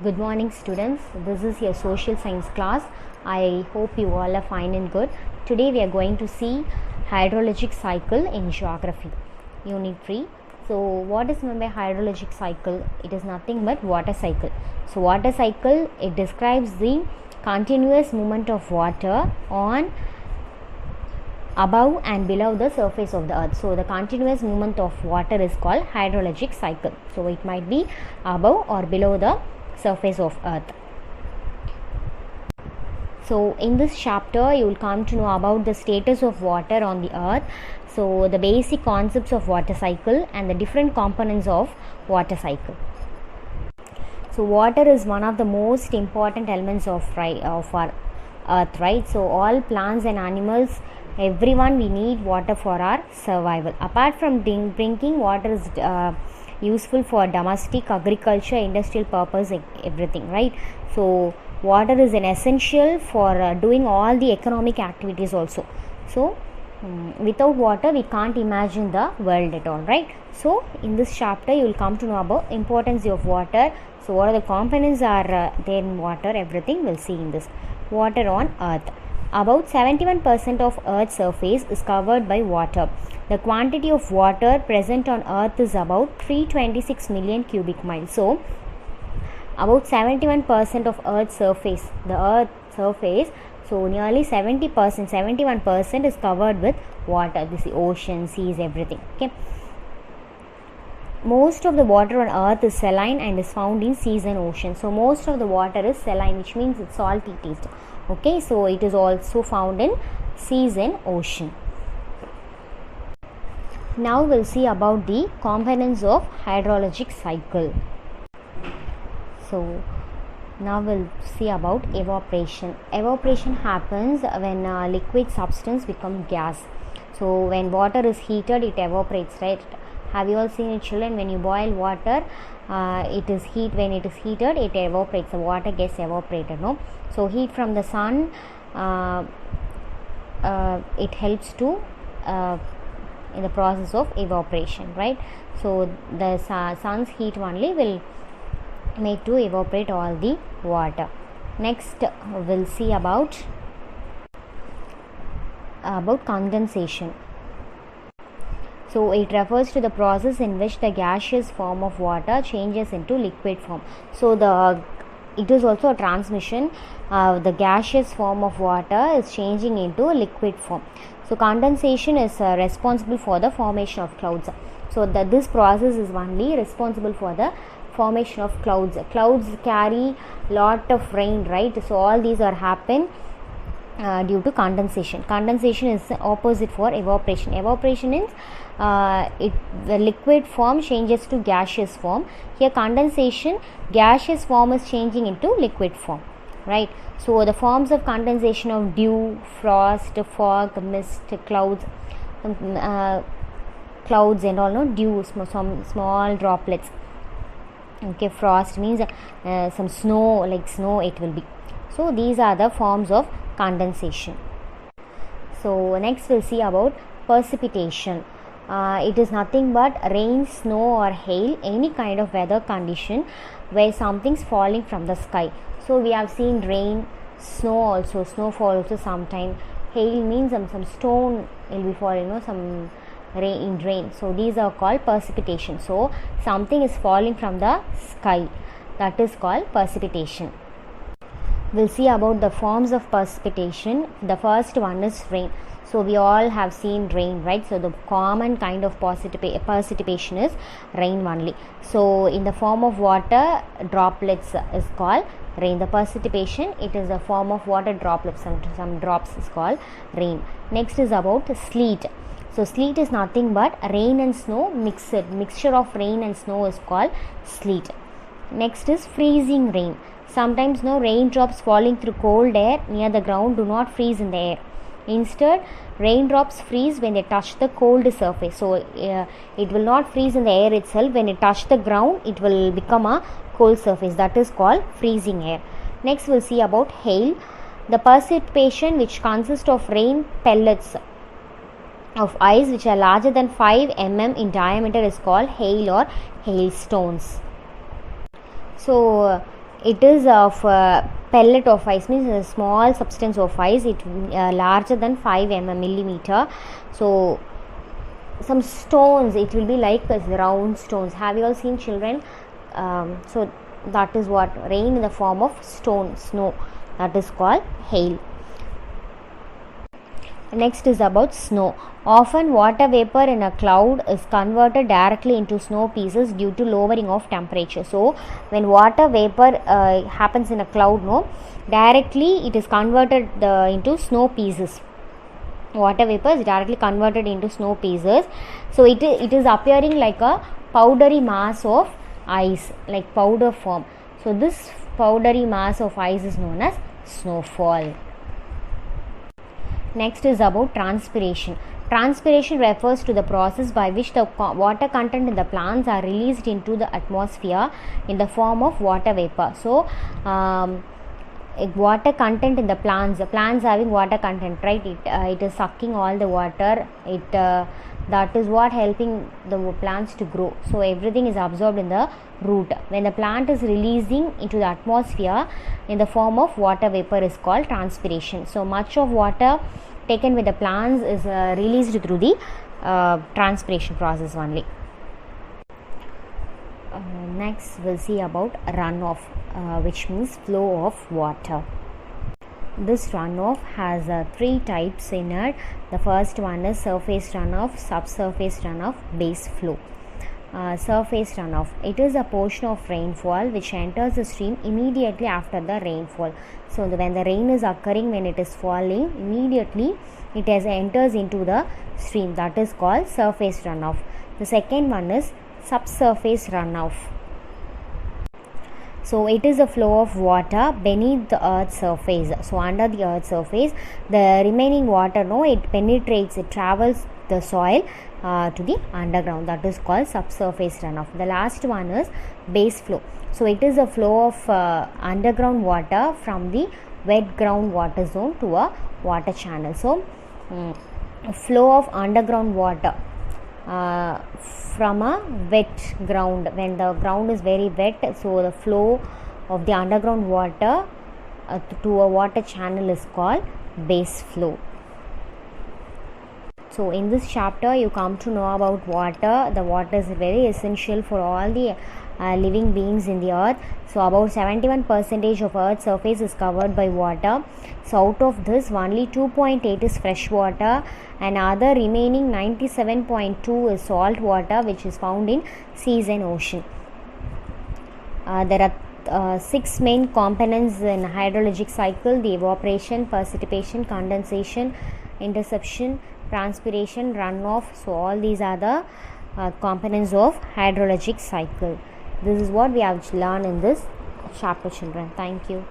Good morning students, this is your social science class. I hope you all are fine and good. Today we are going to see hydrologic cycle in geography, unit 3. So what is meant by hydrologic cycle? It is nothing but water cycle. So water cycle, it describes the continuous movement of water on above and below the surface of the earth. So the continuous movement of water is called hydrologic cycle. So it might be above or below the surface of earth. So in this chapter you will come to know about the status of water on the earth, so the basic concepts of water cycle and the different components of water cycle. So water is one of the most important elements of our earth, right? So all plants and animals, everyone, we need water for our survival. Apart from drinking, water is useful for domestic, agriculture, industrial purpose, everything, right? So water is an essential for doing all the economic activities also. So without water we can't imagine the world at all, right? So in this chapter you will come to know about importance of water. So what are the components are there in water, everything we'll see in this. Water on earth. About 71% of earth's surface is covered by water. The quantity of water present on earth is about 326 million cubic miles. So about 71% of earth's surface, the earth's surface, so nearly 70%, 71% is covered with water. This is ocean, seas, everything. Okay. Most of the water on earth is saline and is found in seas and oceans. So most of the water is saline, which means it's salty taste. Okay, so it is also found in seas and ocean. Now we'll see about the components of hydrologic cycle. So now we'll see about evaporation. Evaporation happens when a liquid substance becomes gas. So when water is heated, it evaporates, right? Have you all seen it, children? When you boil water, it is heat. When it is heated, it evaporates. The water gets evaporated, no? So heat from the sun, it helps to in the process of evaporation, right? So the sun's heat only will make to evaporate all the water. Next we'll see about condensation. So it refers to the process in which the gaseous form of water changes into liquid form. So it is also a transmission. The gaseous form of water is changing into liquid form. So condensation is responsible for the formation of clouds. So this process is only responsible for the formation of clouds. Clouds carry lot of rain, right? So all these are happen due to condensation. Condensation is opposite for evaporation. Evaporation is the liquid form changes to gaseous form. Here condensation, gaseous form is changing into liquid form, right? So the forms of condensation of dew, frost, fog, mist, clouds, clouds and all, no, dew, some small droplets. Okay, frost means some snow, like snow it will be. So these are the forms of condensation. So next we'll see about precipitation. It is nothing but rain, snow or hail, any kind of weather condition where something's falling from the sky. So we have seen rain, snow also, snowfall also sometime. Hail means some stone will be falling, some rain. So these are called precipitation. So something is falling from the sky, that is called precipitation. We'll see about the forms of precipitation. The first one is rain. So we all have seen rain, right? So the common kind of precipitation is rain only. So in the form of water droplets is called rain. The precipitation, it is a form of water droplets, some drops is called rain. Next is about sleet. So sleet is nothing but rain and snow mixture of rain and snow is called sleet. Next is freezing rain. Sometimes raindrops falling through cold air near the ground do not freeze in the air. Instead, raindrops freeze when they touch the cold surface. So it will not freeze in the air itself. When it touch the ground, it will become a cold surface. That is called freezing air. Next we'll see about hail. The precipitation which consists of rain pellets of ice which are larger than 5 mm in diameter is called hail or hailstones. So it is of pellet of ice, means a small substance of ice, it larger than 5 millimeter. So some stones, it will be like round stones. Have you all seen children? So that is what rain in the form of stone, snow, that is called hail. Next is about snow. Often water vapor in a cloud is converted directly into snow pieces due to lowering of temperature. So when water vapor happens in a cloud, no, directly it is converted into snow pieces. Water vapor is directly converted into snow pieces. So it is appearing like a powdery mass of ice, like powder form. So this powdery mass of ice is known as snowfall. Next is about transpiration. Transpiration refers to the process by which the water content in the plants are released into the atmosphere in the form of water vapor. So water content in the plants having water content, right? It is sucking all the water. That is what helping the plants to grow. So everything is absorbed in the root. When the plant is releasing into the atmosphere in the form of water vapor is called transpiration. So much of water taken with the plants is released through the transpiration process only. Next we'll see about runoff, which means flow of water. This runoff has 3 types in it. The first one is surface runoff, subsurface runoff, base flow. Surface runoff, it is a portion of rainfall which enters the stream immediately after the rainfall. So when the rain is occurring, when it is falling, immediately it enters into the stream, that is called surface runoff. The second one is subsurface runoff. So it is a flow of water beneath the earth's surface. So under the earth's surface, the remaining water, it penetrates, it travels the soil to the underground, that is called subsurface runoff. The last one is base flow. So it is a flow of underground water from the wet ground water zone to a water channel. So flow of underground water from a wet ground, when the ground is very wet, so the flow of the underground water to a water channel is called base flow. So in this chapter you come to know about water. The water is very essential for all the living beings in the earth. So about 71% of earth's surface is covered by water. So out of this, only 2.8 is fresh water, and other remaining 97.2 is salt water, which is found in seas and ocean. There are 6 main components in hydrologic cycle: the evaporation, precipitation, condensation, interception, transpiration, runoff. So all these are the components of hydrologic cycle. This is what we have learned in this chapter, children. Thank you.